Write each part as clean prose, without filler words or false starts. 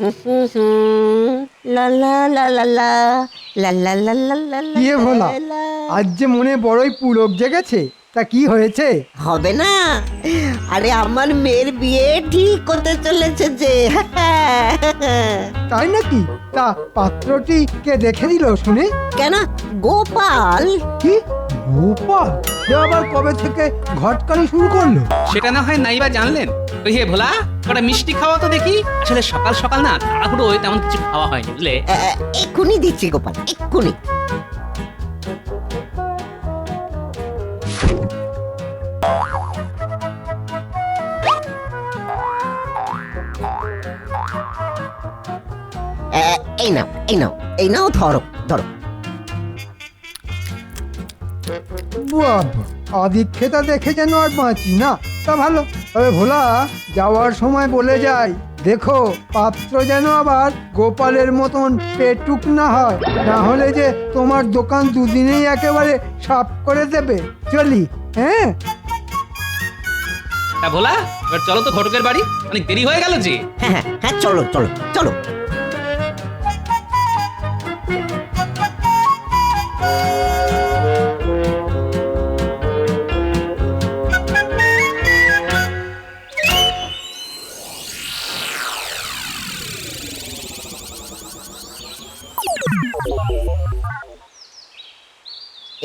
লা লা লা লা লা লা লা লা লা লা লা কি ভোলা, লা। আজ যে মনে বড়ই পুলক জেগেছে, তা কি হয়েছে? হবে না? আরে আমার মেয়ের বিয়ে ঠিক হতে চলেছে যে। তাই নাকি? তা পাত্রটি কে দেখে দিল শুনে? কেন? গোপাল। কি গোপাল? সে আবার কবে থেকে ঘটকানি শুরু করলো? সেটা না হয় নাইবা জানলেন। ওই হে ভোলা, কটা মিষ্টি খাওয়া তো দেখি। আসলে সকাল সকাল না তাড়াহুড়ো তেমন কিছু খাওয়া হয়নি বুঝলে। এক্ষুনি দিচ্ছি গোপাল, এক্ষুনি। এই নাও, এই নাও, এই নাও, ধরো ধরো। বাবা, আদিক্ষেতা দেখে যেন আর বাঁচি না। তা ভালো, তবে ভোলা যাওয়ার সময় বলে যাই, দেখো পাত্র যেন আবার গোপালের মতন পেটুক না হয়, না হলে যে তোমার দোকান দুদিনেই একেবারে সাফ করে দেবে। চলি, হ্যাঁ? তা ভোলা, এবার চলো তো ঘটকের বাড়ি, অনেক দেরি হয়ে গেল যে। হ্যাঁ হ্যাঁ হ্যাঁ, চলো চলো চলো।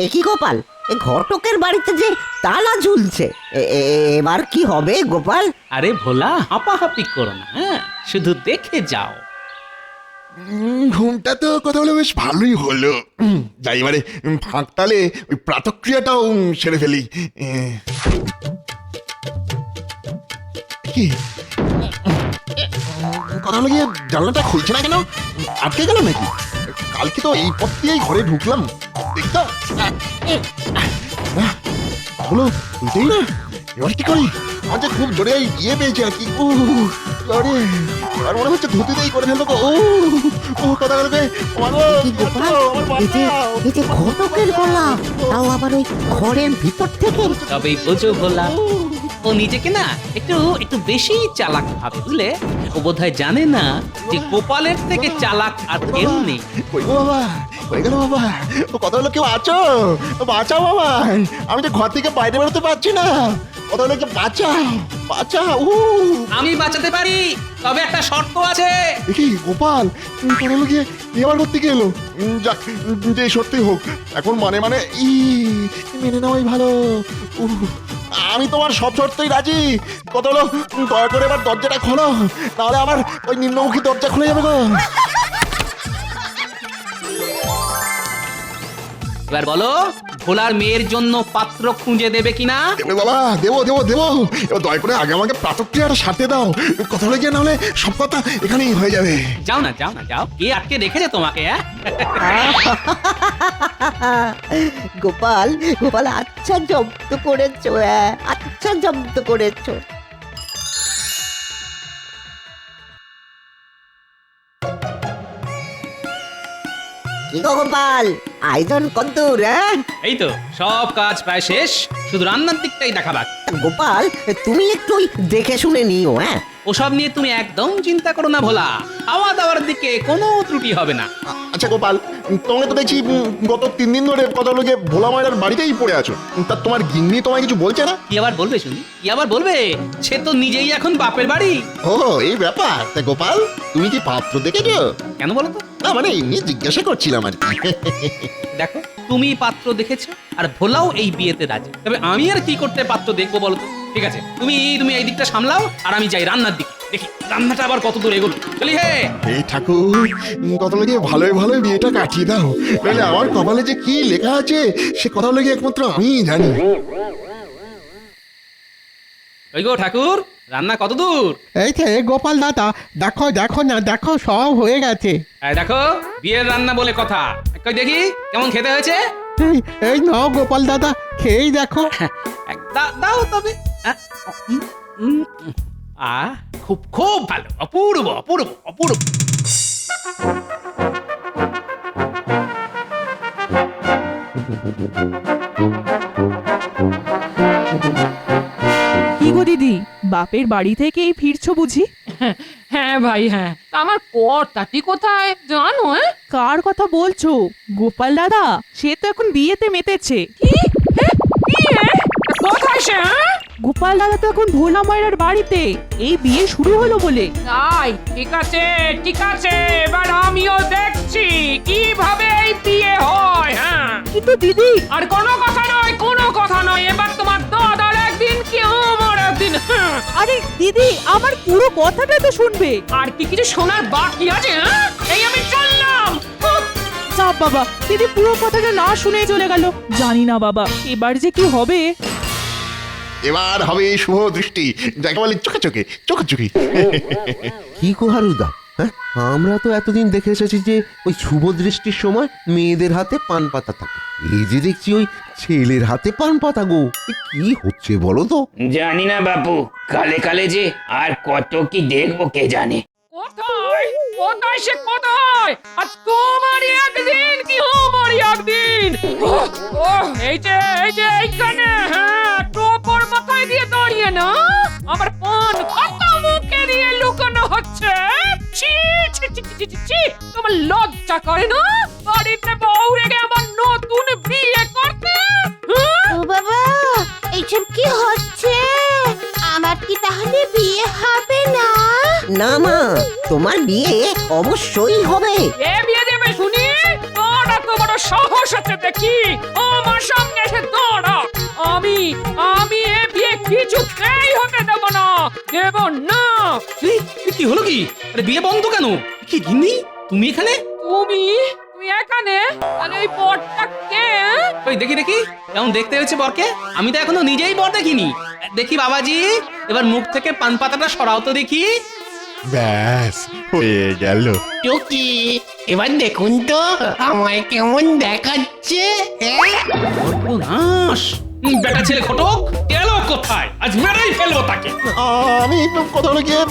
একই গোপাল, এ ঘটকের বাড়িতে যে তালা ঝুলছে, এবার কি হবে গোপাল? আরে ভোলা, হাঁপাহাঁপি করো না, হ্যাঁ, শুধু দেখে যাও। ঘুমটা তো কথা বলে বেশ ভালোই হলো। যাই এবারে ফাঁকতালে ওই প্রাতক্রিয়াটাও সেরে ফেলি। কি কথা হলো গিয়ে জানলাটা খুলছে না কেন? আটকে গেল নাকি? কালকে তো এই পথ দিয়েই ঘরে ঢুকলাম, দেখতো হলো খুলতেই না। এবার কি করি? আমার যে খুব জোরে ইয়ে পেয়েছে আর কি। আরে আর মনে হচ্ছে ধুতিতেই করে ফেলবো। কথা বলবে কি গোপাল, এই যে ঘটকের গলা, তাও আবার ওই ঘরের ভিতর থেকে। তবেই বোঝো ভোলা, ও নিজেকে না একটু একটু বেশি চালাক ভাবে বুঝলে। ও বোধহয় জানে না যে গোপালের থেকে চালাক আর কেউ নেই। কই গো বাবা, হয়ে গেল বাবা। ও কথা হলো কেউ আছো? বাঁচাও বাবা, আমি তো ঘর থেকে বাইরে বেরোতে পারছি না। কথা হলো কেউ বাঁচাও, বাঁচাও। আমি বাঁচাতে পারি, তবে একটা শর্ত আছে। দেখি গোপাল, কথা হলো গিয়ে এবার করতে গেলো। যাক, যে সত্যি হোক, এখন মানে মানে মেনে নেওয়াই ভালো। আমি তোমার সব শর্তেই রাজি। কথা হলো দয়া করে এবার দরজাটা খোলো, নাহলে আমার ওই নিম্নমুখী দরজা খুলে যাবে গো। এবার বলো, ভোলার মেয়ের জন্য পাত্র খুঁজে দেবে কিনা? দেবে বাবা, দেবো দেবো দেবো। এবার দয়া করে আগে আমাকে প্রাতক্রিয়াটা সারতে দাও। কথা হলে গিয়ে নাহলে সব কথা এখানেই হয়ে যাবে। যাও না যাও না যাও, কে আটকে রেখেছে তোমাকে? গোপাল, গোপাল, আচ্ছা জব্দ করেছো, আচ্ছা জব্দ করেছো। কি গো গোপাল, আয়োজন কদ্দূর? এই তো সব কাজ প্রায় শেষ, শুধু রান্নার দিকটাই দেখা বাকি। গোপাল, তুমি একটু ওই দেখে শুনে নিও। ওসব নিয়ে তুমি একদম চিন্তা করো না ভোলা, খাওয়া দাওয়ার দিকে কোনো ত্রুটি হবে না। আচ্ছা গোপাল, তোমাকে তো দেখছি গত 3 দিন ধরে কথা হলো গিয়ে ভোলা ময়রার বাড়িতেই পড়ে আছো। তা তোমার গিন্নি তোমায় কিছু বলছে না? কি আবার বলবে শুনি, কি আবার বলবে? সে তো নিজেই এখন বাপের বাড়ি। ও এই ব্যাপার। তা গোপাল, তুমি কি পাত্র দেখেছো? কেন বলো তো? না মানে এমনি জিজ্ঞাসা করছিলাম আর কি। দেখো, তুমি পাত্র দেখেছো আর ভোলাও এই বিয়েতে রাজি, তবে আমি আর কি করতে পাত্র দেখবো বলো তো? ঠিক আছে, তুমি তুমি এই দিকটা সামলাও, আর আমি যাই রান্নার দিকে, দেখি রান্নাটা আবার কত দূর এগোলো। চলি হে। এই ঠাকুর, কথা হলো গিয়ে ভালোই ভালোই বিয়েটা কাটিয়ে দাও, নাহলে আমার কপালে যে কি লেখা আছে সে কথা হলো গিয়ে একমাত্র আমিই জানি। ওই গো ঠাকুর, রান্না কত দূর? এই যে গোপাল দাদা, দেখো দেখো না, দেখো সব হয়ে গেছে। এই দেখো, বিয়ের রান্না বলে কথা, কই দেখি কেমন খেতে হয়েছে। এই এই নাও গোপাল দাদা, খেয়েই দেখো। দাও তবে। খুব খুব ভালো, অপূর্ব অপূর্ব অপূর্ব। কি গো দিদি, বাপের বাড়ি থেকেই ফিরছো বুঝি? হ্যাঁ ভাই হ্যাঁ তা আমার কর্তাটি কোথায় জানো? কার কথা বলছো? গোপাল দাদা, সে তো এখন বিয়েতে মেতেছে। বিয়ে? কোথায় সে? গোপাল দাদা তো এখন ভোলা মায়ের বাড়িতে, এই বিয়ে শুরু হলো বলে। তাই ঠিক আছে ঠিক আছে, এবার আমিও দেখছি কিভাবে এই বিয়ে হয়। হ্যাঁ কিন্তু দিদি, আর কোনো কথা নয় কোনো কথা নয়, এবার তোমার দাদার একদিন কি আমার একদিন। হ্যাঁ। আরে দিদি, আমার পুরো কথাটা তো শুনবে। আর কি কিছু শোনার বাকি আছে? হ্যাঁ? এই আমি চললাম। উফ, চাপ বাবা, দিদি পুরো কথাটা না শুনে চলে গেল। জানি না বাবা, এবার যে কি হবে। এবার হবে শুভ দৃষ্টি, যাকে বলে চোখে চোখে চোখে চোখে। কি গো হারুদা, হ্যাঁ আমরা তো এতদিন দেখে এসেছি যে ওই শুভ দৃষ্টির সময় মেয়েদের হাতে পান পাতা থাকে, এই যে দেখছি ওই ছেলের হাতে পান পাতা গো, এ কি হচ্ছে বলো তো? জানি না বাপু, কালে কালে যে আর কত কি দেখবো কে জানে। কোথায় কোথায় সে কোথায়? আজ তোমারই একদিন কি আমারই একদিন। এই যে এইখানে। হ্যাঁ টোপর মাথায় দিয়ে দাঁড়িয়ে না আমার পান পাতা মুখে দিয়ে লুকানো হচ্ছে। ছি ছি ছি ছি ছি ছি, তোমার লজ্জা করে না বাড়িতে বউ রেখে আমার নতুন বিয়ে করতে? হ্যাঁ? ও বাবা, এইসব কি হচ্ছে? আমার কি তাহলে বিয়ে হবে না? না মা, তোমার বিয়ে অবশ্যই হবে। এ বিয়ে দেবে শুনি? তোর এত বড় সাহস আছে দেখি আমার সামনে এসে দাঁড়া। আমি এ বিয়ে কিছুতেই হতে দেব না, দেব না। কি হলো কি? আরে বিয়ে বন্ধ কেন? কি গিন্নি, তুমি এখানে? তুমি এখানে? আর এই বরটা কে? ওই দেখি দেখি কেমন দেখতে হয়েছে বরকে। আমি তো এখনো নিজেই বর দেখিনি। দেখি বাবাজি, এবার মুখ থেকে পান পাতাটা সরাও তো দেখি। ব্যাস হয়ে গেল। টুকি, এবার দেখুন তো আমায় কেমন দেখাচ্ছে। সর্বনাশ! বেটা ছেলে ঘটক গেল কোথায়? আজ মেরেই ফেলবো তাকে। আমি কোথাও গিয়ে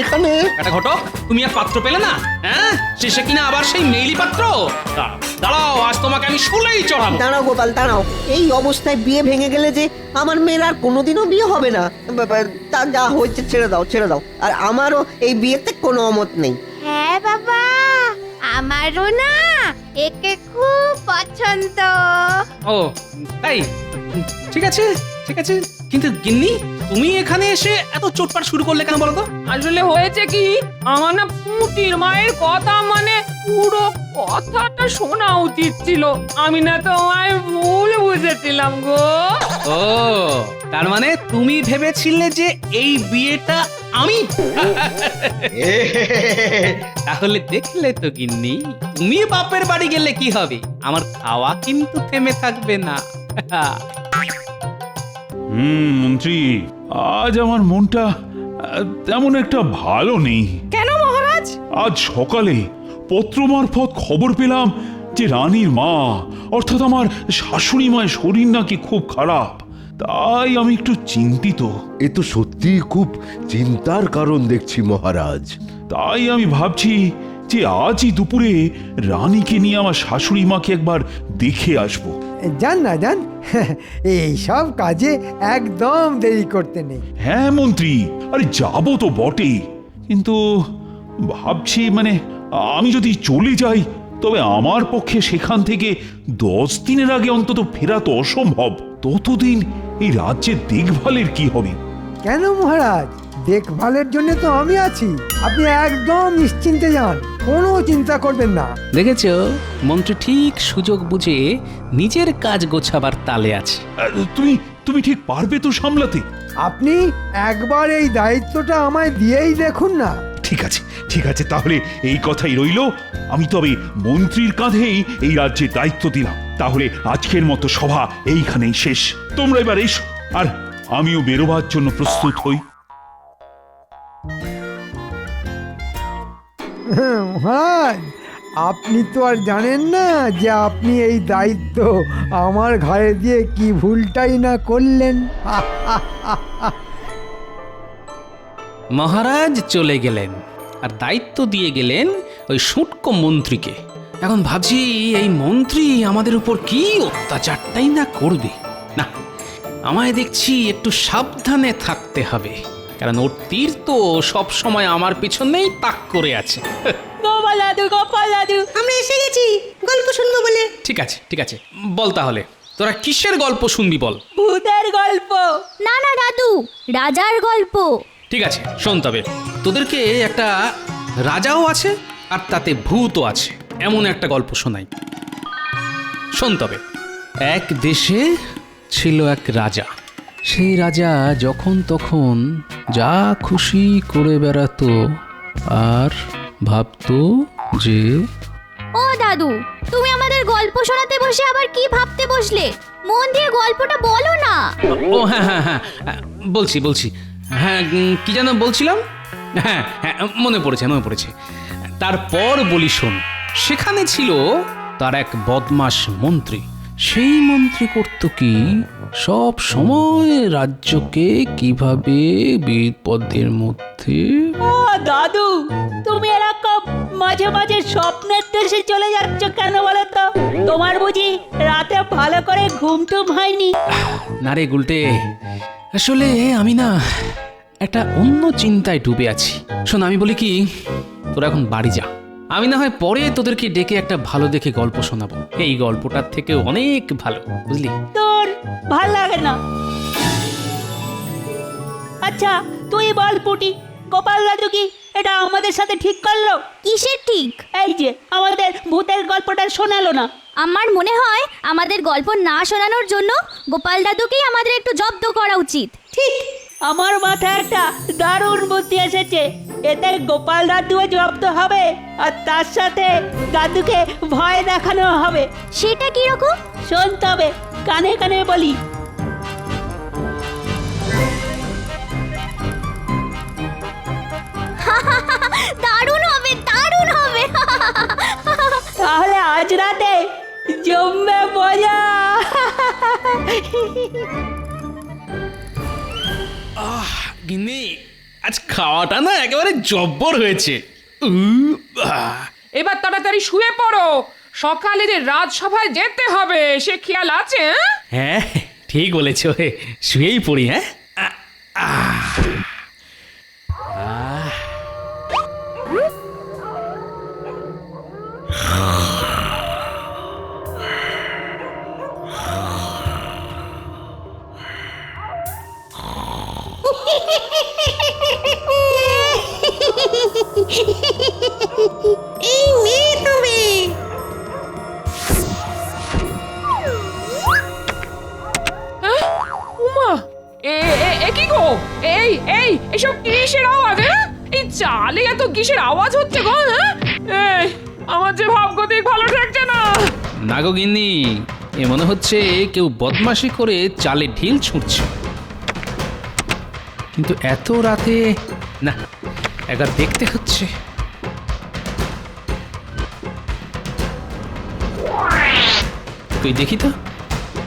এখানে। বেটা ঘটক, তুমি আর পাত্র পেলে না? হ্যাঁ, শেষে কিনা আবার সেই মেইলি পাত্র। দাঁড়াও, আজ তোমাকে আমি শুলেই চড়াবো। দাঁড়াও গোপাল, দাঁড়াও। এই অবস্থায় বিয়ে ভেঙে গেলে যে আমার মেয়ের আর কোনোদিনও বিয়ে হবে না। তা যা হয়েছে ছেড়ে দাও, ছেড়ে দাও। আর আমারও এই বিয়েতে কোনো অমত নেই। হ্যাঁ বাবা, আমারও না একে খুব পছন্দ। ও তাই? ঠিক আছে ঠিক আছে, কিন্তু গিন্নি তুমি এখানে এসে এত চোটপাট শুরু করলে কেন বলো তো? আসলে হয়েছে কি, আমার না পুটির মায়ের কথা মানে পুরো কথাটা শোনা উচিত ছিল। আমি না তোমায় ভুল বুঝেছিলাম গো। ও তার মানে তুমি ভেবেছিলে যে এই বিয়েটা আমি? তাহলে দেখলে তো গিন্নি, তুমি বাপের বাড়ি গেলে কি হবে, আমার খাওয়া কিন্তু থেমে থাকবে না। মন্ত্রী, আজ আমার মনটা তেমন একটা ভালো নেই। কেন মহারাজ? আজ সকালে পত্র মারফত খবর পেলাম যে রানীর মা অর্থাৎ আমার শাশুড়ি মায়ের শরীর নাকি খুব খারাপ। তাই আমি একটু চিন্তিত। এ তো সত্যি খুব চিন্তার কারণ দেখছি মহারাজ। তাই আমি ভাবছি যে আজই দুপুরে রানীকে নিয়ে আমার শাশুড়ি মাকে একবার দেখে আসবো। যান না যান, এই সব কাজে একদম দেরি করতে নেই। হ্যাঁ মন্ত্রী, আরে যাবো তো বটে, কিন্তু ভাবছি মানে আমি যদি চলে যাই তবে আমার পক্ষে সেখান থেকে 10 দিনের আগে অন্তত ফেরা তো অসম্ভব। ততদিন এই রাজ্যের দেখভালের কি হবে? কেন মহারাজ, দেখভালের জন্য তো আমি আছি। আপনি একদম নিশ্চিন্তে যান, কোনো চিন্তা করবেন না। দেখেছো, মন্ত্রী ঠিক সুযোগ বুঝে নিজের কাজ গোছাবার তালে আছে। তুমি ঠিক পারবে তো সামলাতে? আপনি একবার এই দায়িত্বটা আমায় দিয়েই দেখুন না। ঠিক আছে ঠিক আছে, তাহলে এই কথাই রইল। আমি তবে মন্ত্রীর কাঁধেই এই রাজ্যের দায়িত্ব দিলাম। তাহলে আজকের মতো সভা এইখানেই শেষ। তোমরা এবার এসো, আর আমিও বেরোবার জন্য প্রস্তুত হই। মহারাজ, আপনি তো আর জানেন না যে আপনি এই দায়িত্ব আমার ঘাড়ে দিয়ে কি ভুলটাই না করলেন। মহারাজ চলে গেলেন আর দায়িত্ব দিয়ে গেলেন ওই শুটকো মন্ত্রীকে। এখন ভাবছি এই মন্ত্রী আমাদের উপর কি অত্যাচারটাই না করবে। না, আমায় দেখছি একটু সাবধানে থাকতে হবে। কারণ ওর তীর তো সব সময় আমার পিছনেই তাক করে আছে। গোপাল দাদু আমরা এসে গেছি গল্প শুনবো বলে। ঠিক আছে ঠিক আছে, বল তাহলে তোরা কিসের গল্প শুনবি বল। ভূতের গল্প। না না দাদু, রাজার গল্প। ঠিক আছে শোন, তবে তোদেরকে একটা রাজাও আছে আর তাতে ভূতও আছে এমন একটা গল্প শোনাই। শোন তবে, এক দেশে ছিল এক রাজা। সেই রাজা যখন তখন যা খুশি করে বেড়াতো আর ভাবতো যে ও দাদু, তুমি আমাদের গল্প শোনাতে বসে আবার কি ভাবতে বসলে? মন দিয়ে গল্পটা বলো না। ও হ্যাঁ হ্যাঁ হ্যাঁ, বলছি বলছি, হ্যাঁ কি যেন বলছিলাম, হ্যাঁ হ্যাঁ মনে পড়েছে। তারপর বলি শোন, সেখানে ছিল তার এক বদমাশ মন্ত্রী। সেই মন্ত্রী করত কি, সব সময় রাজ্যকে কিভাবে বিপদের মধ্যে। ও দাদু, তুমি এরকম মাঝে মাঝে স্বপ্নের দেশে চলে যাচ্ছ কেন বলো তো? তোমার বুঝি রাতে ভালো করে ঘুম টুম হয়নি? না রে গুলটে, আসলে আমি না একটা অন্য চিন্তায় ডুবে আছি। শোন আমি বলি কি, তোরা এখন বাড়ি যা, আমি না হয় পরে তোদেরকে ডেকে একটা ভালো দেখে গল্প শোনাবো। এই গল্পটার থেকে অনেক ভালো, বুঝলি? তোর ভাল লাগে না? আচ্ছা তুই বল পুটি, গোপাল দাদু কি এটা আমাদের সাথে ঠিক করলো? কিসের ঠিক? এই যে আমাদের ভূতের গল্পটা শোনালো না। আমার মনে হয় আমাদের গল্প না শোনানোর জন্য গোপাল দাদুকেই আমাদের একটু জব্দ করা উচিত। ঠিক, আমার মাথায় একটা দারুণ বুদ্ধি এসেছে। এতে গোপাল দাদুও জব্দ হবে আর তার সাথে দাদুকে ভয় দেখানো হবে। সেটা কি রকম? শোন তবে, কানে কানে বলি। দারুণ হবে, দারুণ হবে। তাহলে আজ রাতে জমবে মজা। গিন্নি, আজ খাওয়াটা না একেবারে জব্বর হয়েছে। এবার তাড়াতাড়ি শুয়ে পড়ো, সকালে যে রাজসভায় যেতে হবে সে খেয়াল আছে? হ্যাঁ ঠিক বলেছ, শুয়েই পড়ি। হ্যাঁ এই মেয়ে তুমি। উমা, এ কি গো? এসব কিসের আওয়াজ? এই চালে এত কিসের আওয়াজ হচ্ছে গো? এই আমার যে ভাবগতিক ভালো থাকছে না। না গো গিন্নি, এ মনে হচ্ছে কেউ বদমাশি করে চালে ঢিল ছুঁড়ছে। কিন্তু এত রাতে না, একবার দেখতে হচ্ছে। তুই দেখি তো।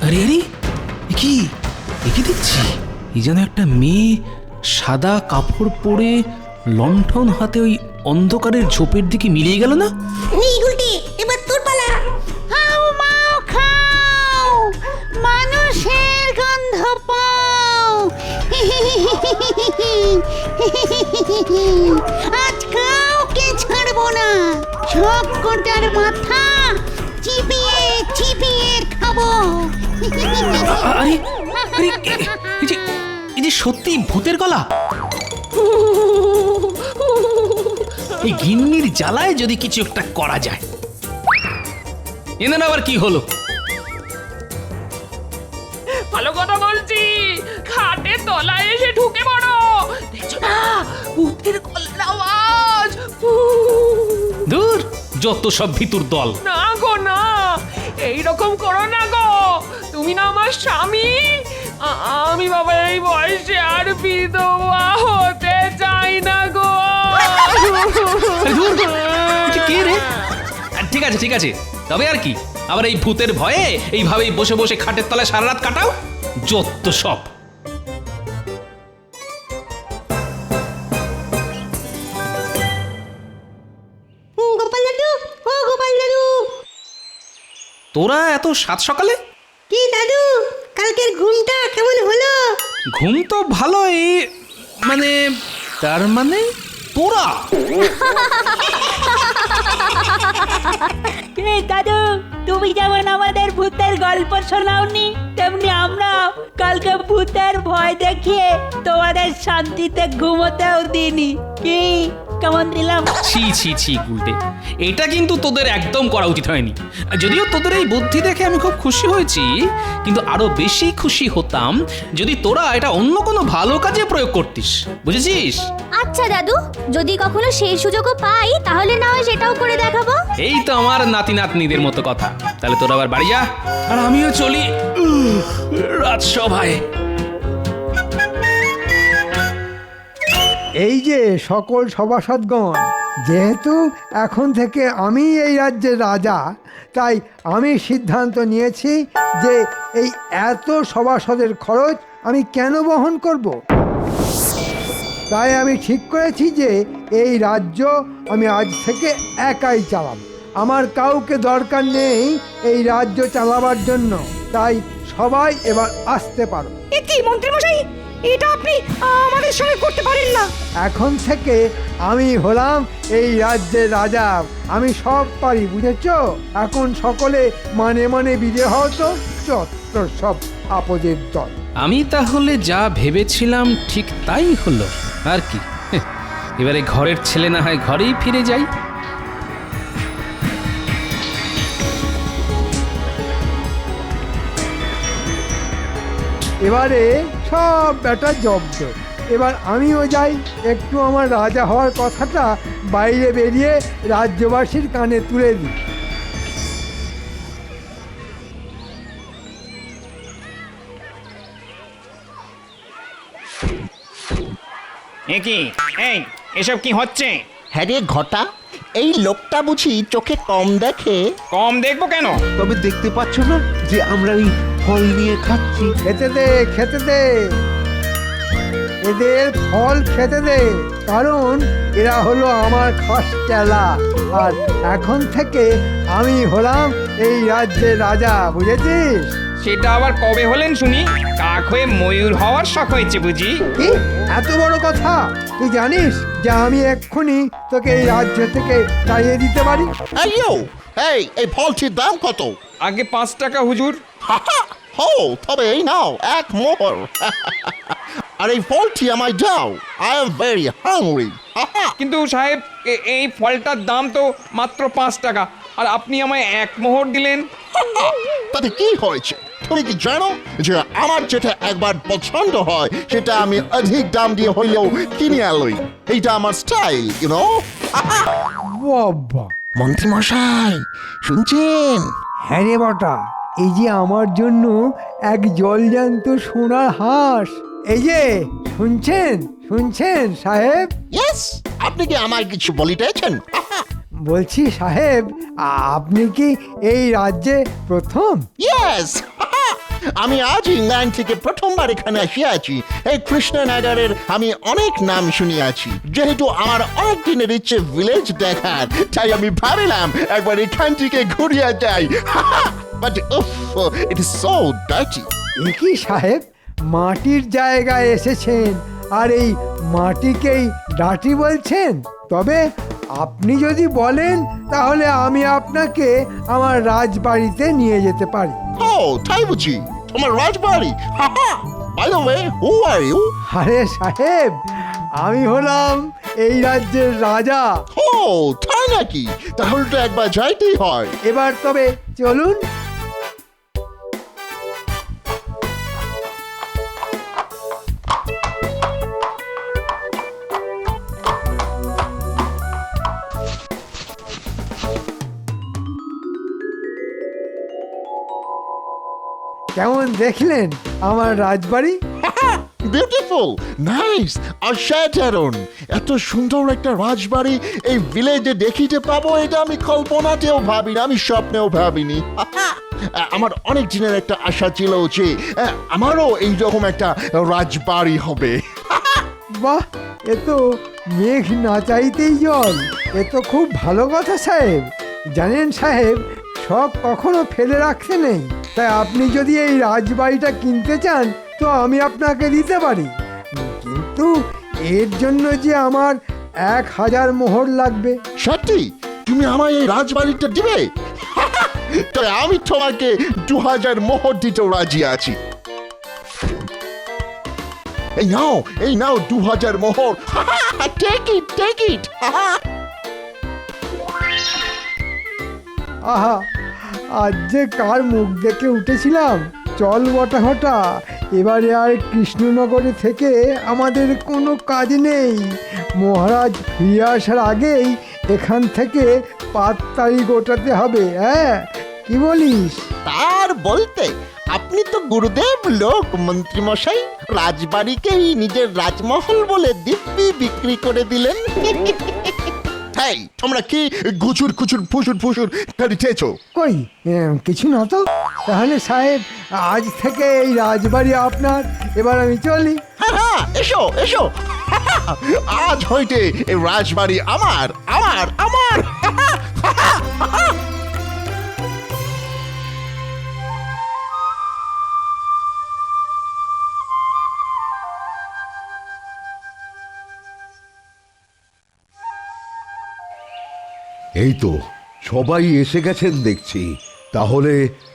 আরে আরে, কি দেখছি? এই যেন একটা মেয়ে সাদা কাপড় পরে লণ্ঠন হাতে ওই অন্ধকারের ঝোপের দিকে মিলিয়ে গেল না? এবার তোর পালা। খাও মাও খাও, মানুষের গন্ধ পাও। আজ কাউকে ছাড়বো না, সব কটার মাথা চিবিয়ে চিবিয়ে খাবো। আরে আরে, এই যে সত্যি ভূতের গলা। এই গিন্নির জ্বালায় যদি কিছু একটা করা যায়। এদের আবার কি হলো? ভালো কথা বলছি, খাটের তলায় এসে ঢুকে পড়ো। দেখছো না ভূতের গলার আওয়াজ? দূর, যত সব ভিতুর দল। না গো না, এইরকম করো না গো। তুমি না আমার স্বামী। আমি বাবা এই বয়সে আর বিধবা হতে চাই না গো। কে রে? ঠিক আছে, তবে আর কি, আবার এই ভূতের ভয়ে এইভাবেই বসে বসে খাটের তলায় সারা রাত কাটাও? যত সব। গোপাল দাদু, ও গোপাল দাদু। তোরা এত সাত সকালে? কি দাদু, কালকের ঘুমটা কেমন হলো? ঘুম তো ভালোই, মানে তার মানে তোরা? কে দাদু, তুমি যেমন আমাদের ভূতের গল্প শোনাওনি, তেমনি আমরা কালকে ভূতের ভয় দেখিয়ে তোমাদের শান্তিতে ঘুমোতেও দিইনি। কি কেমন দিলাম? ছি ছি ছি গুলটে, এটা কিন্তু তোদের একদম করা উচিত হয়নি। যদিও তোদের এই বুদ্ধি দেখে আমি খুব খুশি হয়েছি, কিন্তু আরো বেশি খুশি হতাম যদি তোরা এটা অন্য কোনো ভালো কাজে প্রয়োগ করতিস, বুঝেছিস? আচ্ছা দাদু, যদি কখনো সেই সুযোগও পাই তাহলে না হয় সেটাও করে দেখাবো। এই তো আমার নাতি নাতনিদের মতো কথা। তাহলে তোরা আবার বাড়ি যা, আর আমিও চলি রাজসভায়। এই যে সকল সভাসদগণ, যেহেতু এখন থেকে আমি এই রাজ্যের রাজা, তাই আমি সিদ্ধান্ত নিয়েছি যে এই এত সভাসদের খরচ আমি কেন বহন করব। তাই আমি ঠিক করেছি যে এই রাজ্য আমি আজ থেকে একাই চালাব। আমার কাউকে দরকার নেই এই রাজ্য চালাবার জন্য। তাই সবাই এবার আসতে পারো। কি মন্ত্রীমশাই, এটা আপনি আমাদের সঙ্গে করতে পারেন না। এখন থেকে আমি হলাম এই রাজ্যের রাজা, আমি সব পারি, বুঝেছো? এখন সকলে মানে মানে বিজয় হও তো, চত্বর সব আপদের দল। আমি তাহলে যা ভেবেছিলাম ঠিক তাই হলো, আর কি। এবারে ঘরের ছেলে না হয় ঘরেই ফিরে যাই। এবারে সব ব্যাটা জব্দ। এবার আমিও যাই, একটু আমার রাজা হওয়ার কথাটা বাইরে বেরিয়ে রাজ্যবাসীর কানে তুলে দিই। কি এই এসব কি হচ্ছে? হ্যাঁ রে ঘটা, এই লোকটা বুঝি চোখে কম দেখে? কম দেখবো কেন? তবে দেখতে পাচ্ছ না যে আমরা এই ফল নিয়ে খাচ্ছি? খেতে দে, খেতে দে, এদের ফল খেতে দে, কারণ এরা হলো আমার খাস চেলা। আর এখন থেকে আমি হলাম এই রাজ্যের রাজা, বুঝেছিস? সেটা আবার কবে হলেন শুনি? কাক হয়ে ময়ূর হওয়ার শখ হয়েছে বুঝি? কি এত বড় কথা? তুই জানিস যে আমি এক্ষুনি তোকে এই রাজ্য থেকে তাড়িয়ে দিতে পারি? এই ফলটির দাম কত? আগে 5 টাকা হুজুর। হো, তবে এই নাও 1 মোহর। আর এই ফলটি আমায় দাও, আই এম ভেরি হাংরি। কিন্তু সাহেব, এই ফলটার দাম তো মাত্র 5 টাকা, আর আপনি আমায় 1 মোহর দিলেন। তাতে কি হয়েছে? তুমি কি জানো যে আমার যেটা একবার পছন্দ হয় সেটা আমি অধিক দাম দিয়ে হইলেও কিনে আলোই। এইটা আমার স্টাইল, ইউ নো। বাবা, মন্ত্রী মশাই শুনছেন? হ্যাঁ রে বটা, এই যে আমার জন্য এক জলজ্যান্ত সোনার হাঁস। এই যে শুনছেন, শুনছেন সাহেব? ইয়েস, আপনি কি আমায় কিছু বলিতেছেন? বলছি সাহেব, আপনি কি এই রাজ্যে প্রথম? ইয়েস, আমি আজ ইংল্যান্ড থেকে প্রথমবার এখানে আসিয়াছি। এই কৃষ্ণনগরের আমি অনেক নাম শুনিয়াছি। যেহেতু আমার অনেক দিনের ইচ্ছে ভিলেজ দেখার, তাই আমি ভাবিলাম একবার এখান থেকে ঘুরিয়া যাই। But it is so dirty. একই সাহেব, মাটির জায়গায় এসেছেন আর এই মাটিকেই ডাটি বলছেন? তবে আপনি যদি বলেন তাহলে আমি আপনাকে আমার রাজবাড়িতে নিয়ে যেতে পারি। ও তাই বুঝি? তোমার রাজবাড়ি? By the way, who are you? আরে সাহেব, আমি হলাম এই রাজ্যের রাজা। ও তাই নাকি? তাহলে তো একবার যাইতেই হয়। এবার তবে চলুন। কেমন দেখলেন আমার রাজবাড়ি? বিউটিফুল, নাইস, অসাধারণ। এত সুন্দর একটা রাজবাড়ি এই ভিলেজে দেখিতে পাবো এটা আমি কল্পনাতেও ভাবিনি, আমি স্বপ্নেও ভাবিনি। আমার অনেক দিনের একটা আশা ছিল যে আমারও এইরকম একটা রাজবাড়ি হবে। বাহ, এ তো মেঘ না চাইতেই জল। এ তো খুব ভালো কথা সাহেব। জানেন সাহেব, শখ কখনো ফেলে রাখতে নেই। তাই আপনি যদি এই রাজবাড়িটা কিনতে চান তো আমি আপনাকে দিতে পারি, কিন্তু এর জন্য যে আমার 1000 মোহর লাগবে। সত্যি তুমি আমায় এই রাজবাড়িটা দিবে? তবে আমি তোমাকে 2000 মোহর দিতে রাজি আছি। এই নাও 2000 মোহর। Take it. আহা, আজ যে কার মুখ দেখে উঠেছিলাম। চল বটা ঘটা, এবারে আর কৃষ্ণনগরে থেকে আমাদের কোনো কাজ নেই। মহারাজ ফিরে আসার আগেই এখান থেকে পাততাড়ি গোটাতে হবে। হ্যাঁ, কি বলিস? তার বলতে আপনি তো গুরুদেব লোক মন্ত্রী মশাই, রাজবাড়িকেই নিজের রাজমহল বলে দিব্যি বিক্রি করে দিলেন। হেই, তোমরা কি গুচুর খুচুর ফুসুর করিতেছো? কই কিছু না তো। তাহলে সাহেব, আজ থেকে এই রাজবাড়ি আপনার। এবার আমি চলি। হ্যাঁ, এসো। আজ হইতে এই রাজবাড়ি আমার। এই তো সবাই এসে গেছেন দেখছি। তাহলে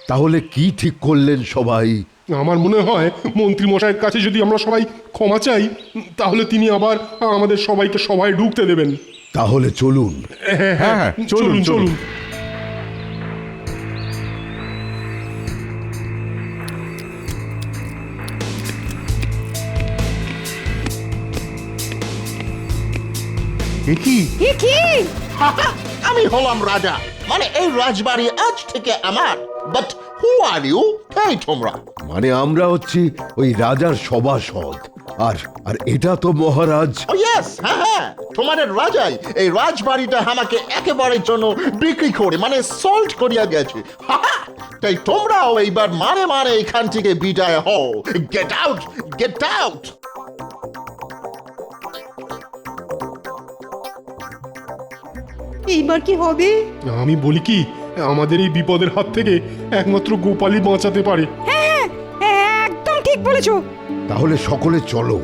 তাহলে কি ঠিক করলেন সবাই? আমার মনে হয় মন্ত্রী মশাইয়ের কাছে যদি আমরা সবাই ক্ষমা চাই, তাহলে তিনি আবার আমাদের সবাইকে সভায় ঢুকতে দেবেন। তাহলে চলুন। হ্যাঁ, চলুন। আমি হলাম রাজা, মানে এই রাজবাড়ি আজ থেকে আমার। But who are you? এই তোমরা? মানে আমরা হচ্ছি ওই রাজার সভাসদ। আর এটা তো মহারাজ। ও ইয়েস, হ্যাঁ, তোমাদের রাজাই এই রাজবাড়িটা আমাকে একেবারের জন্য বিক্রি করে, মানে সল্ট করিয়া গেছে। তাই তোমরাও এইবার মানে এখান থেকে বিদায় হও। Get out. এইবার কি হবে? আমি বলি কি, আমাদের এই বিপদের হাত থেকে একমাত্র গোপালই বাঁচাতে পারে। হ্যাঁ, একদম ঠিক বলেছো। তাহলে সকলে চলো।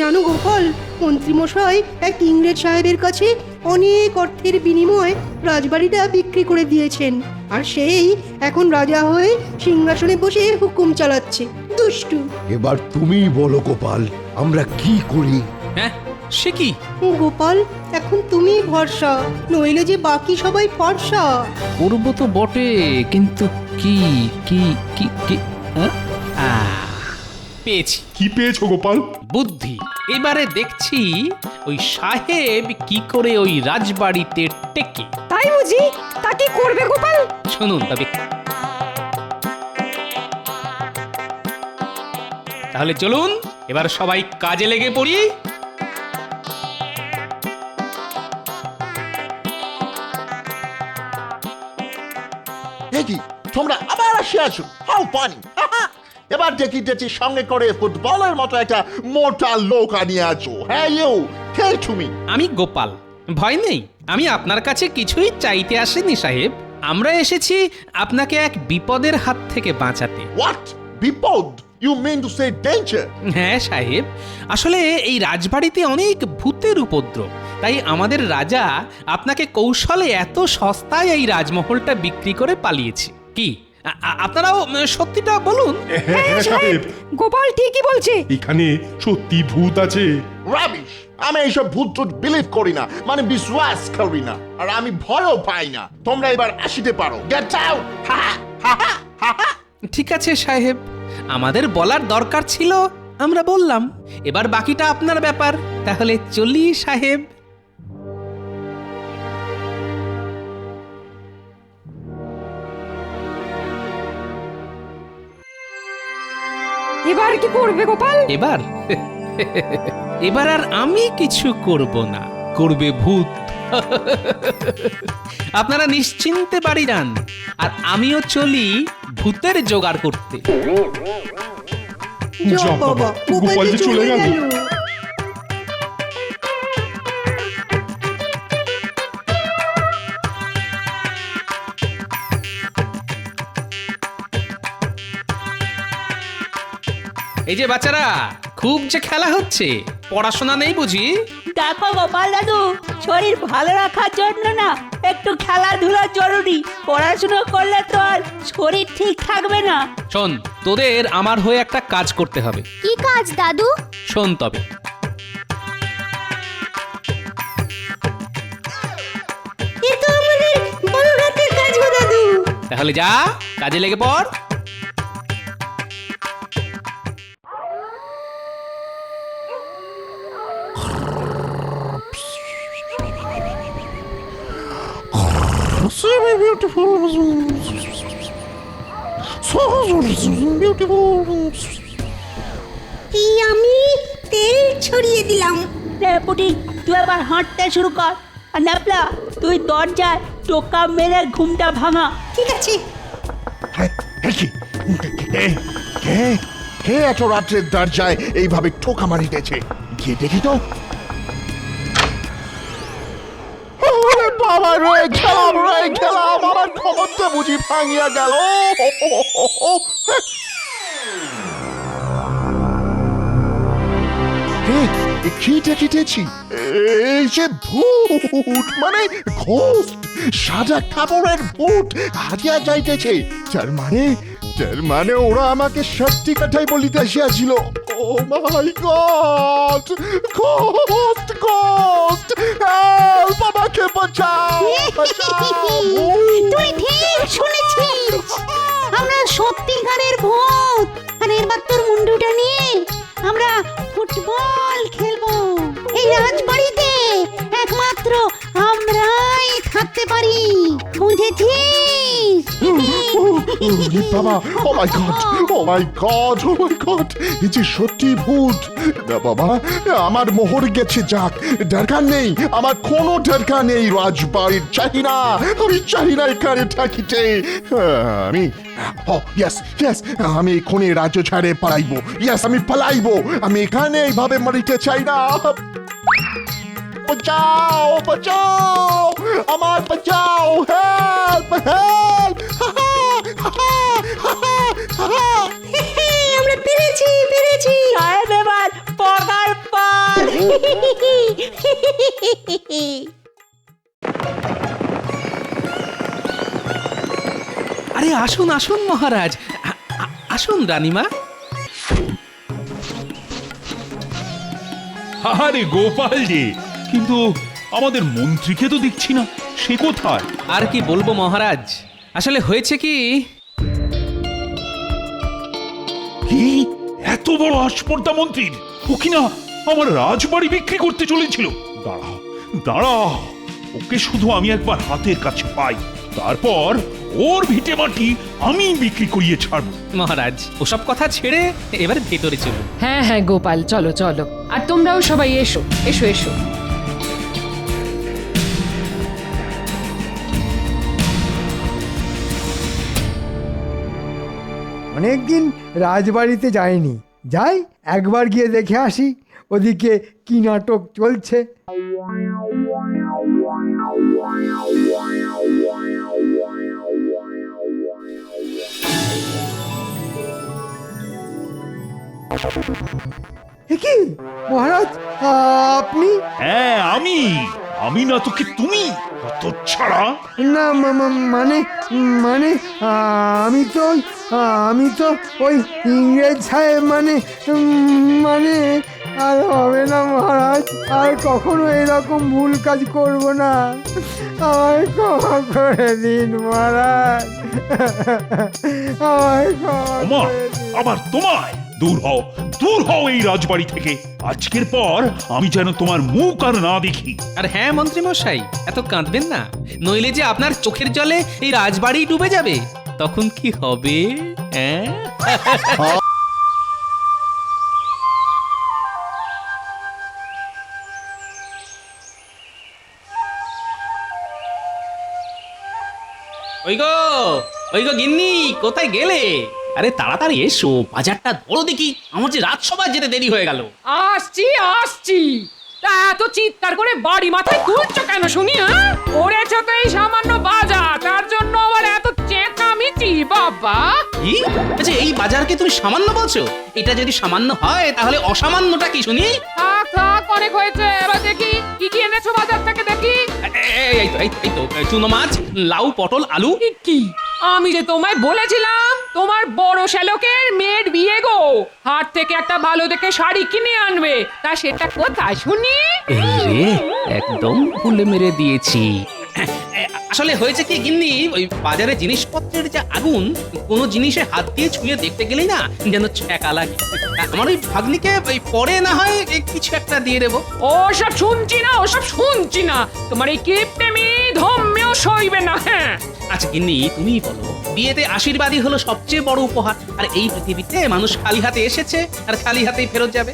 জানো গোপাল, মন্ত্রীমশাই এক ইংরেজ সাহেবের কাছে অনেক অর্থের বিনিময়ে রাজবাড়িটা বিক্রি করে দিয়েছেন, আর সেই এখন রাজা হয়ে সিংহাসনে বসে হুকুম চালাচ্ছে। দুষ্টু। এবার তুমি বলো গোপাল, আমরা কি করি? হ্যাঁ, সে কি? গোপাল, এখন তুমি ভরসা, নইলে যে বাকি সবাই ফর্সা। করবো তো বটে, কিন্তু কি কি কি কি পেয়েছি। কি পেয়েছো গোপাল? বুদ্ধি। এবারে দেখছি ওই সাহেব কি করে ওই রাজবাড়িতে টেকে। তাই বুঝি? তা কি করবে গোপাল? শুনুন তবে। তাহলে চলুন এবার সবাই কাজে লেগে পড়ি। দেখি তোমরা আবার আসিয়াছো। How funny! এবার দেখি সঙ্গে করে ফুটবলের মতো একটা মোটা লোক আনিয়ে আছো। হ্যাঁ, কে তুমি? আমি গোপাল। ভয় নেই, আমি আপনার কাছে কিছুই চাইতে আসিনি সাহেব। আমরা এসেছি আপনাকে এক বিপদের হাত থেকে বাঁচাতে। হোয়াট বিপদ? You mean to say danger? হ্যাঁ সাহেব, আসলে এই রাজবাড়িতে অনেক ভূতের উপদ্রব, তাই আমাদের রাজা আপনাকে কৌশলে এত সস্তায় এই রাজমহলটা বিক্রি করে পালিয়েছে। কি আপনারাও সত্যিটা বলুন? হ্যাঁ সাহেব, গোপাল ঠিকই বলছে। এখানে সত্যি ভূত আছে। রাবিশ! আমি এইসব ভূত বিশ্বাস করি না, মানে বিশ্বাস করি না, আর আমি ভয়ও পাই না। তোমরা এবার আসিতে পারো। Get out! ঠিক আছে সাহেব, আমাদের বলার দরকার ছিল, আমরা বললাম। এবার বাকিটা আপনার ব্যাপার। তাহলে চলি সাহেব। এবার কি করবে গোপাল? এবার আর আমি কিছু করব না, করবে ভূত। আপনারা নিশ্চিন্তে বাড়ি যান, আর আমিও চলি ভূতের জোগাড় করতে। যা বাবা, গোপাল যে চলে গেল। এই যে বাচ্চারা, খুব যে খেলা হচ্ছে, পড়াশোনা নেই বুঝি? দেখো গোপাল দাদু, শরীর ভালো রাখার জন্য না একটু খেলাধুলা জরুরি। পড়াশুনো করলে তো আর শরীর ঠিক থাকবে না। শোন, তোদের আমার হয়ে একটা কাজ করতে হবে। কি কাজ দাদু? শোন তবে, এ তো আমাদের বড় হাতের কাজ গো দাদু। তাহলে যা, কাজে লেগে পড়। So beautiful. So beautiful. এই আমি তেল ছড়িয়ে দিলাম। রে পুটি, তুই আবার হাঁটতে শুরু কর। আর ন্যাপলা, তুই দরজায় টোকা মেরে ঘুমটা ভাঙা। ঠিক আছে। কে এত রাত্রের দরজায় এইভাবে ঠোকা মারিতেছে? গিয়ে দেখি তো। বাবা রে, খেলাম আমার খবরটা বুঝি ভাঙিয়া গেল। কি দেখিতেছি? এই যে ভূত, মানে ঘোস্ট, সাদা কাপড়ের ভূত হাজিয়া যাইতেছে। তার মানে ওরা আমাকে সত্যি কথাই বলিতে আসিয়াছিল। ও মাই গড, ঘোস্ট, হেল্প, আমাকে বাঁচাও। তুই ঠিক শুনেছিস, আমরা সত্যিকারের ভূত। আর এবার তোর মুন্ডুটা নিয়ে আমরা ফুটবল খেলবো। এই রাজবাড়িতে একমাত্র আমরাই থাকতে পারি, বুঝেছিস? বাবা, ও মাই গড, এই যে সত্যি ভূত। না বাবা, আমার মোহর গেছে, যাক, দরকার নেই, আমার কোনো দরকার নেই। রাজবাড়ির চাই না, আমি চাই না এখানে থাকিতে। আমি এখনই রাজ্য ছাড়ে পালাইবো। আমি পালাইবো, আমি এখানে এইভাবে মরিতে চাই না। বাঁচাও, আমার বাঁচাও, হেল্প। আমরা পেরেছি। সাহেব এবার পগার পার। আরে আসুন আসুন মহারাজ, আসুন রানীমা। আরে গোপাল যে, কিন্তু আমাদের মন্ত্রীকে তো দেখছি না, সে কোথায়? আর কি বলবো মহারাজ, আসলে হয়েছে কি, কি এত বড় আস্পর্ধা মন্ত্রীর! ও কিনা আমার রাজবাড়ি বিক্রি করতে চলেছিল। দাঁড়াও, ওকে শুধু আমি একবার হাতের কাছে পাই, তারপর ওর ভিটে মাটি আমি বিক্রি করিয়ে ছাড়বো। মহারাজ ওসব কথা ছেড়ে এবার ভেতরে চলুন। হ্যাঁ হ্যাঁ গোপাল, চলো চলো, আর তোমরাও সবাই এসো এসো এসো। অনেকদিন রাজবাড়িতে যাইনি, যাই একবার গিয়ে দেখে আসি ওদিকে কি নাটক চলছে। কি মহারাজ, আপনি? হ্যাঁ আমি না তোকে তুমি, কত ছাড়া। না মানে আমি তো ওই ইংরেজ সাহেব, মানে আর হবে না মহারাজ, আর কখনো এরকম ভুল কাজ করব না। আমায় ক্ষমা করে দিন মহারাজ, আমায় ক্ষমা করে দিন। আবার তোমায় দূর হও এই রাজবাড়ি থেকে। আজকের পর আমি যেন তোমার মুখ আর না দেখি। আর হ্যাঁ মন্ত্রী মশাই, এত কাঁদবেন না, নইলে যে আপনার চোখের জলে এই রাজবাড়ি ডুবে যাবে, তখন কি হবে? হ্যাঁ ওই গো গিন্নি, কোথায় গেলে? আরে তাড়াতাড়ি এসো, বাজারটা ধরো দেখি, আমার যে রাজসভায় যেতে দেরি হয়ে গেল। আসছি। তা এত চিৎকার করে বাড়ি মাথায় তুলছো কেন শুনি? করেছো তো এই সামান্য বাজার, তার জন্য আবার এত চেঁচামেচি? বাবা, কি আচ্ছা এই বাজারকে তুমি সামান্য বলছো? এটা যদি সামান্য হয় তাহলে অসামান্যটা কি শুনি? থাক থাক অনেক হয়েছে, এবার দেখি কি কি এনেছো বাজার থেকে দেখি। এই তো চুনো মাছ, লাউ, পটল, আলু। কি আমি যে তোমায় বলেছিলাম তোমার বড় শ্যালকের মেয়ের বিয়ে গো, হাট থেকে একটা ভালো দেখে শাড়ি কিনে আনবে, তা সেটা কোথায় শুনি? এই রে, একদম ভুলে মেরে দিয়েছি। আসলে হয়েছে কি গিন্নি, ওই বাজারে জিনিসপত্রের যে আগুন, কোনো জিনিসে হাত দিয়ে ছুঁয়ে দেখতে গেলেই না যেন ছ্যাঁকা লাগে। আমার ওই ভাগ্নিকে ওই পরে না হয় কিছু একটা দিয়ে দেবো। ওসব শুনছি না, ওসব শুনছি না, তোমার এই কিপটেমি ধম্মেও সইবে না। হ্যাঁ আচ্ছা গিন্নি তুমিই বলো, বিয়েতে আশীর্বাদই হলো সবচেয়ে বড় উপহার, আর এই পৃথিবীতে মানুষ খালি হাতে এসেছে আর খালি হাতেই ফেরত যাবে।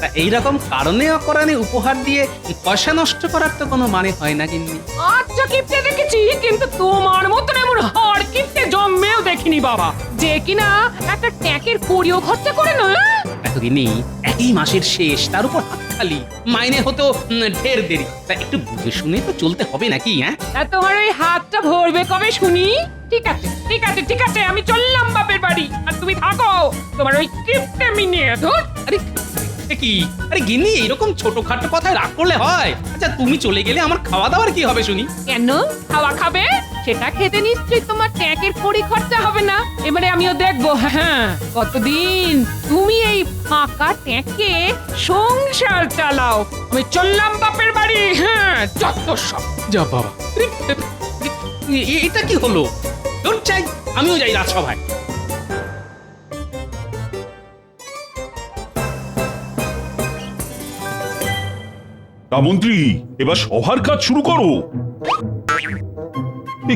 তা এইরকম কারণে অকারণে উপহার দিয়ে পয়সা নষ্ট করার তো কোনো মানে হয় না গিন্নি। আচ্ছা কিপটে দেখেছি, কিন্তু তোমার মতন এমন হাড় কিপটে জন্মেও দেখিনি বাবা, যে কিনা একটা ট্যাঁকের কড়িও খরচা করে না। দেখো গিন্নি, একই মাসের শেষ, তার উপর হাত খালি, মাইনে হতো ঢের দেরি, তা একটু বুঝে শুনে তো চলতে হবে নাকি? হ্যাঁ তা তোমার ওই হাতটা ভরবে কবে শুনি? ঠিক আছে ঠিক আছে ঠিক আছে, আমি চললাম বাপের বাড়ি, আর তুমি থাকো তোমার ওই কিপটেমি নিয়ে। ধুর, আরে কি, আরে গিন্নি এরকম ছোটখাটো কথায় রাগ করলে হয়? আচ্ছা তুমি চলে গেলে আমার খাওয়া দাওয়ার কি হবে শুনি? কেন খাওয়া খাবে? সেটা খেতে নিশ্চয়ই তোমার ট্যাঁকের কড়ি খরচা হবে না। এবারে আমিও দেখবো হ্যাঁ কতদিন তুমি এই ফাঁকা ট্যাঁকে সংসার চালাও। আমি চললাম বাপের বাড়ি। হ্যাঁ যত সব। যা বাবা, এটা কি হলো? দূর চাই, আমিও যাই রাজসভায়। তা মন্ত্রী, এবার সভার কাজ শুরু করো।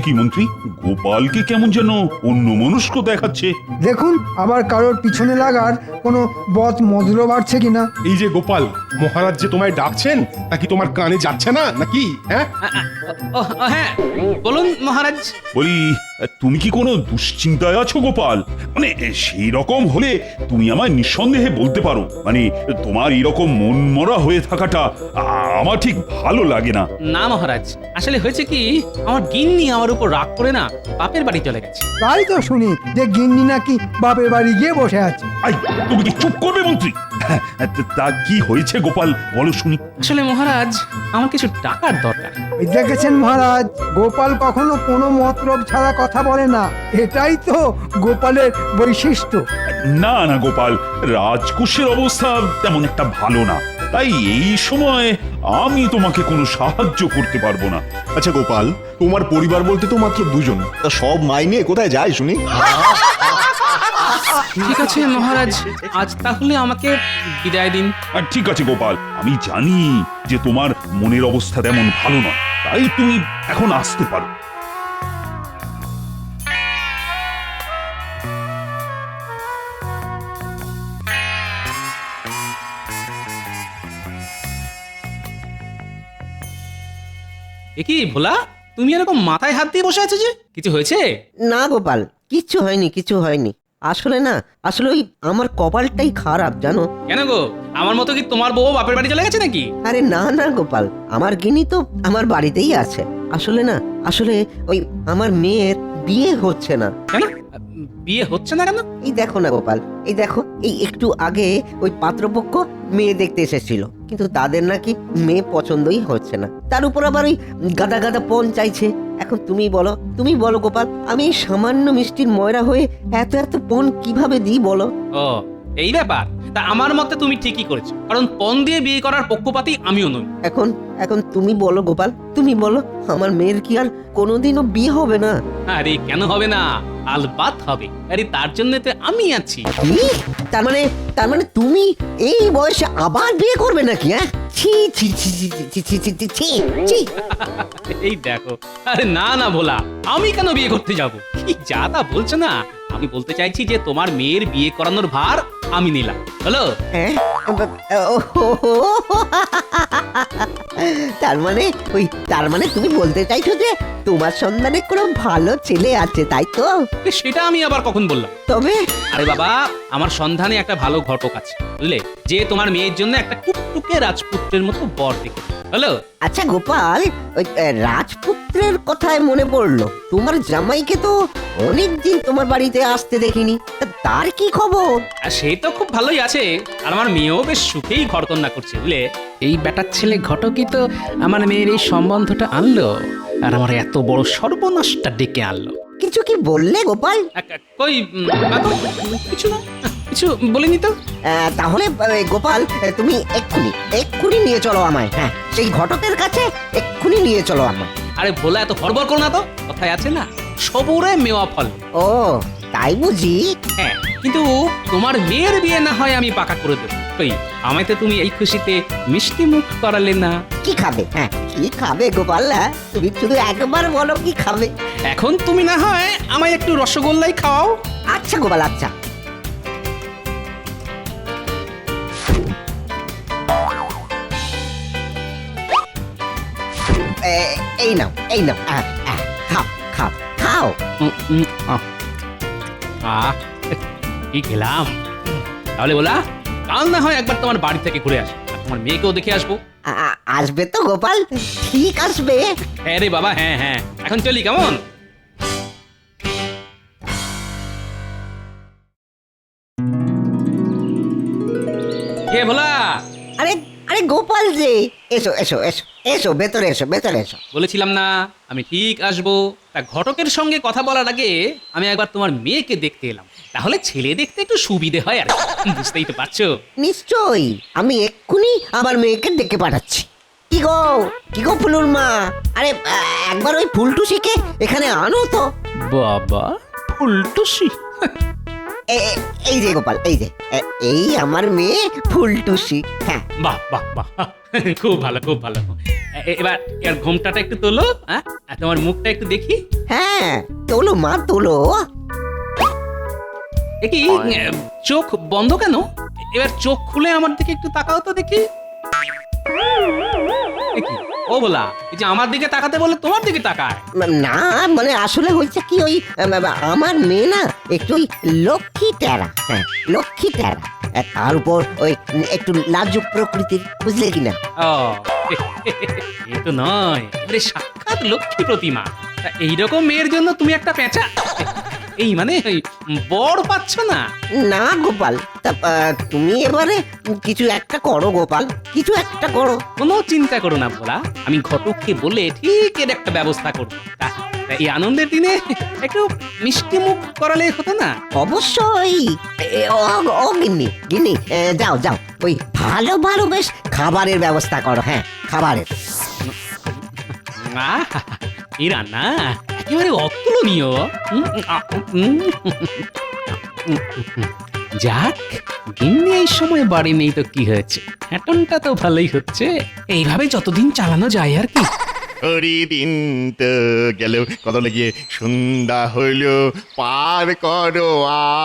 কি মন্ত্রী, গোপালকে কেমন যেন অন্যমনস্ক দেখাচ্ছে। দেখুন আবার কারোর পিছনে লাগার কোনো বদ মদল বাড়ছে কিনা। এই যে গোপাল, মহারাজ যে তোমায় ডাকছেন নাকি তোমার কানে যাচ্ছে না নাকি? হ্যাঁ হ্যাঁ বলুন মহারাজ। বলি, তুমি কি কোনো দুশ্চিন্তায় আছো গোপাল? মানে সেই রকম হলে তুমি আমায় নিঃসন্দেহে বলতে পারো। মানে তোমার এরকম মনমরা হয়ে থাকাটা আমার ঠিক ভালো লাগে না। না মহারাজ, আসলে হয়েছে কি, আমার গিন্নি আমার উপর রাগ করে না বাপের বাড়ি চলে গেছে। তাই তো শুনি যে গিন্নি নাকি বাপের বাড়ি গিয়ে বসে আছে। আই, তুমি কি চুপ করবে মন্ত্রী? তা কি হয়েছে গোপাল, বলো শুনি। আসলে মহারাজ, আমার কিছু টাকার দরকার। ওই দেখেছেন মহারাজ, গোপাল কখনো কোনো মতলব ছাড়া কথা বলে না, এটাই তো গোপালের বৈশিষ্ট্য। না না গোপাল, রাজকোষের অবস্থা তেমন একটা ভালো না, তাই এই সময় আমি তোমাকে কোনো সাহায্য করতে পারবো না। আচ্ছা গোপাল, তোমার পরিবার বলতে তো মাত্র দুজন, তা সব মাইনে কোথায় যায় শুনি? ঠিক আছে মহারাজ, আজ তাহলে আমাকে বিদায় দিন। আর ঠিক আছে গোপাল, আমি জানি যে তোমার মনের অবস্থা তেমন ভালো নয়, তাই তুমি এখন আসতে পারো। কি ভোলা, তুমি এরকম মাথায় হাত দিয়ে বসে আছো যে, কিছু হয়েছে? না গোপাল, কিচ্ছু হয়নি, কিছু হয়নি। আসলে না, আসলে ওই আমার কপালটাই খারাপ জানো। কেন গো, আমার মতো কি তোমার বউ বাপের বাড়ি চলে গেছে নাকি? আরে না না গোপাল, আমার গিনি তো আমার বাড়িতেই আছে। আসলে না, আসলে ওই আমার মেয়ের বিয়ে হচ্ছে না। কেন বিয়ে হচ্ছে না কেন? এই দেখো না গোপাল, এই দেখো, এই একটু আগে ওই পাত্রপক্ষ মেয়ে দেখতে এসেছিল, কিন্তু তাদের নাকি মেয়ে পছন্দই হচ্ছে না। তার উপর আবার ওই গাদা গাদা পণ চাইছে। এখন তুমি বলো গোপাল, আমি এই সামান্য মিষ্টির ময়রা হয়ে এত এত পণ কিভাবে দিই বলো? ও এই ব্যাপার, তা আমার মতে তুমি ঠিকই করেছো, কারণ পণ দিয়ে বিয়ে করার পক্ষপাতী আমিও নই। এখন তুমি বলো গোপাল, তুমি বলো, আমার মেয়ের কি আর কোনোদিনও বিয়ে হবে না? আরে কেন হবে না, আলবাত হবে। আরে তার জন্য তো আমি আছি। তার মানে তুমি এই বয়সে আবার বিয়ে করবে নাকি? হ্যাঁ, ছি ছি ছি ছি ছি ছি ছি ছি ছি ছি। এই দেখো, আরে না না ভোলা, আমি কেন বিয়ে করতে যাব? কি যা তা বলছো না। আমি বলতে চাইছি যে তোমার মেয়ের বিয়ে করানোর ভার আমি নিলাম, হলো? তার মানে তুমি বলতে চাইছো যে তোমার সন্ধানে কোনো ভালো ছেলে আছে, তাই তো? সেটা আমি আবার কখন বললাম? তবে আরে বাবা, আমার সন্ধানে একটা ভালো ঘটক আছে, বুঝলে, যে তোমার মেয়ের জন্য একটা টুকটুকে রাজপুত্রের মতো বর দেখে। হলো? আচ্ছা গোপাল, ওই রাজপুত্রের কথায় মনে পড়লো, তোমার জামাইকে তো অনেকদিন তোমার বাড়িতে আসতে দেখিনি, তা তার কি খবর? আর সে তো খুব ভালোই আছে, আর আমার মেয়েও বেশ সুখেই ঘরকন্যা করছে বুঝলে। এই বেটার ছেলে ঘটকই তো আমার মেয়ের এই সম্বন্ধটা আনলো, আর আমার এত বড় সর্বনাশটা ডেকে আনলো। কিছু কি বললে গোপাল? কই না তো, কিছু না, কিছু বলিনি তো। তাহলে গোপাল, তুমি এক্ষুনি নিয়ে চলো আমায়। হ্যাঁ, সেই ঘটকের কাছে এক্ষুনি নিয়ে চলো আমায়। আরে ভোলা, এত হড়বড় করো না তো, কথায় আছে না, সবুরে মেওয়া ফল। ও তাই বুঝি? হ্যাঁ, কিন্তু তোমার মেয়ের বিয়ে না হয় আমি পাকা করে দেবো। কই, আমায় তো তুমি এই খুশিতে মিষ্টি মুখ করালে না। কি খাবে? হ্যাঁ, কি খাবে গোপাল? তুমি শুধু একবার বলো কি খাবে। এখন তুমি না হয় আমায় একটু রসগোল্লাই খাওয়াও। আচ্ছা গোপাল, আচ্ছা। এই নাও, এই নাও, খাও খাও খাও। কি খেলাম। তাহলে বলা, কাল না হয় একবার তোমার বাড়ি থেকে ঘুরে আসবো, আর তোমার মেয়েকেও দেখে আসবো। আসবে তো গোপাল? ঠিক আসবে। হ্যাঁ রে বাবা, হ্যাঁ হ্যাঁ, এখন চলি কেমন? কে ভোলা? আরে আরে গোপাল যে, এসো এসো এসো এসো, ভেতরে এসো, ভেতরে এসো। বলেছিলাম না আমি ঠিক আসবো। তা ঘটকের সঙ্গে কথা বলার আগে আমি একবার তোমার মেয়েকে দেখতে এলাম, তাহলে ছেলে দেখতে একটু সুবিধে হয় আর কি। বুঝতেই তো পারছো। নিশ্চয়ই, আমি এক্ষুনি আমার মেয়েকে ডেকে পাঠাচ্ছি। কি গো ফুলুর মা, আরে একবার ওই ফুলটুসিকে এখানে আনো তো। বাবা, ফুলটুসি? এই যে গোপাল, এই যে এই আমার মেয়ে ফুলটুসি। হ্যাঁ, বাহ বাহ বাহ, খুব ভালো খুব ভালো। এবার এর ঘোমটাটা একটু তোলো, হ্যাঁ, আর তোমার মুখটা একটু দেখি। হ্যাঁ, তোলো মা তোলো। দেখি, চোখ বন্ধ কেন? এবার চোখ খুলে আমার দিকে একটু তাকাও তো দেখি। ও বলা, এই যে আমার দিকে তাকাতে বলে তোমার দিকে তাকায় না, মানে আসলে হয়েছে কি, ওই আমার মেয়ে না একটু ওই লক্ষ্মী টেরা। হ্যাঁ, লক্ষ্মী টেরা, তার উপর ওই একটু লাজুক প্রকৃতির, বুঝলে কিনা? ও, এই তো নয়, এবারে সাক্ষাৎ লক্ষ্মী প্রতিমা। তা এইরকম মেয়ের জন্য তুমি একটা পেঁচা, এই মানে বড় পাচ্ছ না? না গোপাল, তা তুমি এবারে কিছু একটা করো গোপাল, কিছু একটা করো। কোনো চিন্তা করো না ভোলা, আমি ঘটককে বলে ঠিক এর একটা ব্যবস্থা করবো। তা এই আনন্দের দিনে একটু মিষ্টি মুখ করালে হতো না? অবশ্যই। ও গিন্নি, গিন্নি, যাও যাও, ওই ভালো ভালো বেশ খাবারের ব্যবস্থা করো। হ্যাঁ, খাবারের। এই রান্না একেবারে অতুলনীয়। যাক, গিন্নি এই সময় বাড়ি নেই তো কি হয়েছে, হ্যাটনটা তো ভালোই হচ্ছে। এইভাবে যতদিন চালানো যায় আর কি। ওরি দিন তো গেল, কত লেগে সন্ধ্যা হইল, পার করো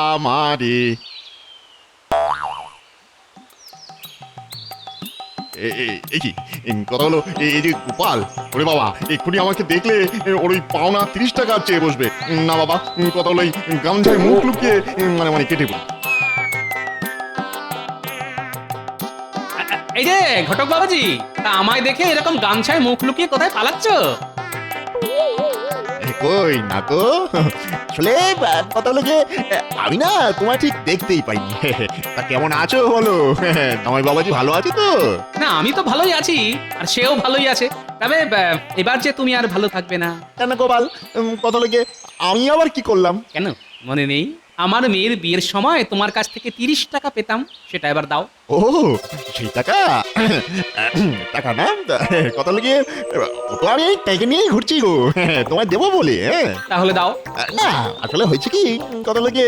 আমারে। এই কি কথা হলো? এই যে গোপাল, ওরে বাবা, এক্ষুনি আমাকে দেখলে ওর ওই পাওনা 30 টাকা চেয়ে বসবে। না বাবা, কথা হলো এই গামছায় মুখ লুকিয়ে মানে কেটে পড়ি। এই যে ঘটক বাবাজি, তা আমায় দেখে এরকম গামছায় মুখ লুকিয়ে কোথায় পালাচ্ছ? কই না তো, আসলে কথা হলো যে আমি না তোমায় ঠিক দেখতেই পাইনি। তা কেমন আছো বলো? তোমার বাবাজি ভালো আছে তো? না, আমি তো ভালোই আছি, আর সেও ভালোই আছে। তবে এবার যে তুমি আর ভালো থাকবে না। কেন গোপাল, কথা লেগে আমি আবার কি করলাম? কেন মনে নেই? আমার মেয়ের বিয়ের সময় তোমার কাছ থেকে 30 টাকা পেতাম, সেটা এবার দাও। ও, সেই টাকা? টাকা না, কথা লেগে তো আমি টাকা নিয়েই ঘুরছি গো, তোমায় দেবো বলে। তাহলে দাও। না, আসলে হয়েছে কি, কথা লেগে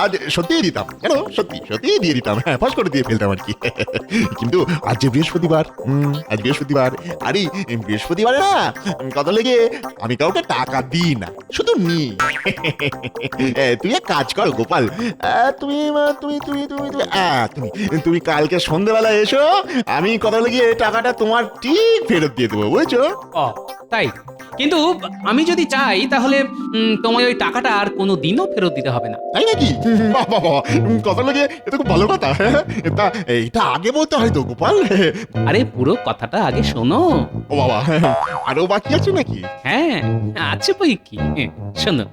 আজ সত্যিই দিতাম। কেন, সত্যি সত্যিই দিয়ে দিতাম, হ্যাঁ, ফাঁস করে দিয়ে ফেলতাম আর কি। কিন্তু আজ যে বৃহস্পতিবার, আজ বৃহস্পতিবার, আরে বৃহস্পতিবারে না, কথা লেগে আমি কাউকে টাকা দিই না, শুধু নি। তুমি এক কাজ করো গোপাল, তুমি তুমি তুমি তুমি তুমি তুমি কাল কালকে সন্ধ্যেবেলা এসো, আমি কথা লাগিয়ে টাকাটা তোমার ঠিক ফেরত দিয়ে দেবো, বুঝছো? ও তাই? কিন্তু আমি যদি চাই তাহলে তোমায় ওই টাকাটা আর কোনো দিনও ফেরত দিতে হবে না। তাই নাকি? বাহ বাহ বাহ, কথা লাগিয়ে এটা খুব ভালো কথা। তা এইটা আগে বলতে হয় তো গোপাল। আরে পুরো কথাটা আগে শোনো। ও বাবা, আরো বাকি আছে নাকি? হ্যাঁ আছে বই কি, শোনো।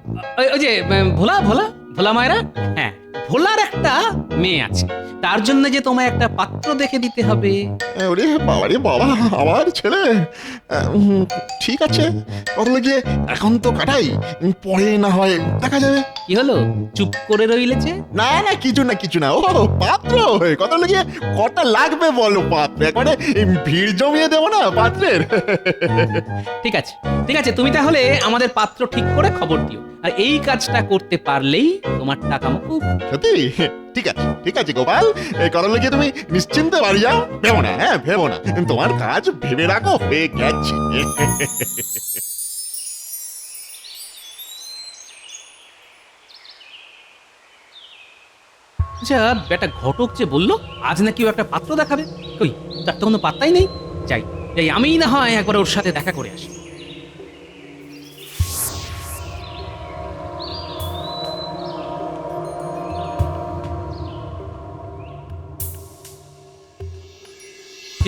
ওই যে ভোলা ভোলা ভোলা মায়েরা, হ্যাঁ ভোলার একটা মেয়ে আছে, তার জন্য যে তোমায় একটা পাত্র দেখে দিতে হবে। ওরে বাবা রে বাবা, আমার ছেলে। ঠিক আছে, কথা লাগিয়ে এখন তো কাটাই, পরে না হয় দেখা যাবে। কি হলো, চুপ করে রইলে যে? না না, কিছু না কিছু না। ও পাত্র, কথা লাগিয়ে কটা লাগবে বলো পাত্র? একবারে ভিড় জমিয়ে দেবো না পাত্রের। ঠিক আছে ঠিক আছে, তুমি তাহলে আমাদের পাত্র ঠিক করে খবর দিও, আর এই কাজটা করতে পারলেই তোমার টাকা মুকুব। সত্যি? ঠিক আছে গোপাল, এই কথা লাগিয়ে তুমি নিশ্চিন্তে বাড়ি যাও। ভেবো না, হ্যাঁ ভেবো না, তোমার কাজ ভেবে রাখো, হয়ে গেছে। আচ্ছা বেটা ঘটক যে বললো আজ নাকি ও একটা পাত্র দেখাবে, কই তার তো কোনো পাত্তাই নেই। যাই যাই, আমিই না হয় একবার ওর সাথে দেখা করে আসি।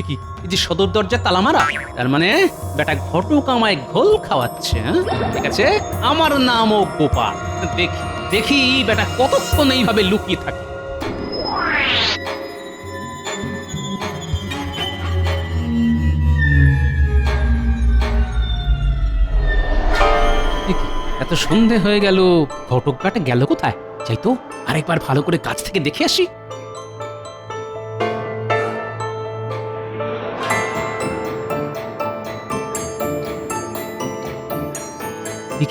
কি এই যে সদর দরজা তালা মারা, তার মানে বেটা ঘটক আমায় ঘোল খাওয়াচ্ছে। হ্যাঁ ঠিক আছে, আমার নামও গোপাল। দেখি দেখি বেটা কতক্ষণ এইভাবে লুকিয়ে থাকে। এত সন্ধে হয়ে গেল, ঘটক বেটা গেল কোথায়? যাই তো আরেকবার ভালো করে কাছ থেকে দেখে আসি।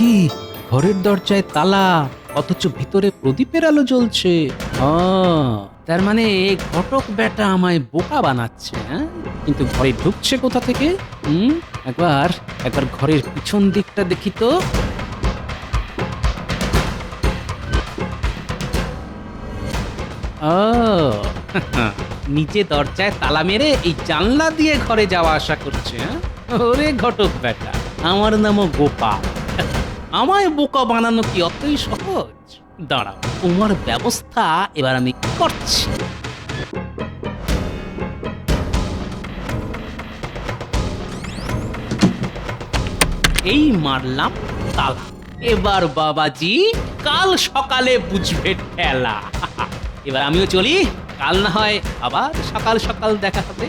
কি ঘরের দরজায় তালা, অথচ ভিতরে প্রদীপের আলো জ্বলছে। তার মানে ঘটক বেটা আমায় বোকা বানাচ্ছে। হ্যাঁ কিন্তু ঘরে ঢুকছে কোথা থেকে? একবার একবার ঘরের পিছন দিকটা দেখি তো। নিচে দরজায় তালা মেরে এই জানলা দিয়ে ঘরে যাওয়া আসা করছে। ওরে ঘটক বেটা, আমার নামও গোপাল। আমায় বোকা বানানো কি অতই সহজ? দাঁড়াও, তোমার ব্যবস্থা এবার আমি করছি। এই মারলাম তালা, এবার বাবাজি কাল সকালে বুঝবে ঠেলা। এবার আমিও চলি, কাল না হয় আবার সকাল সকাল দেখা হবে।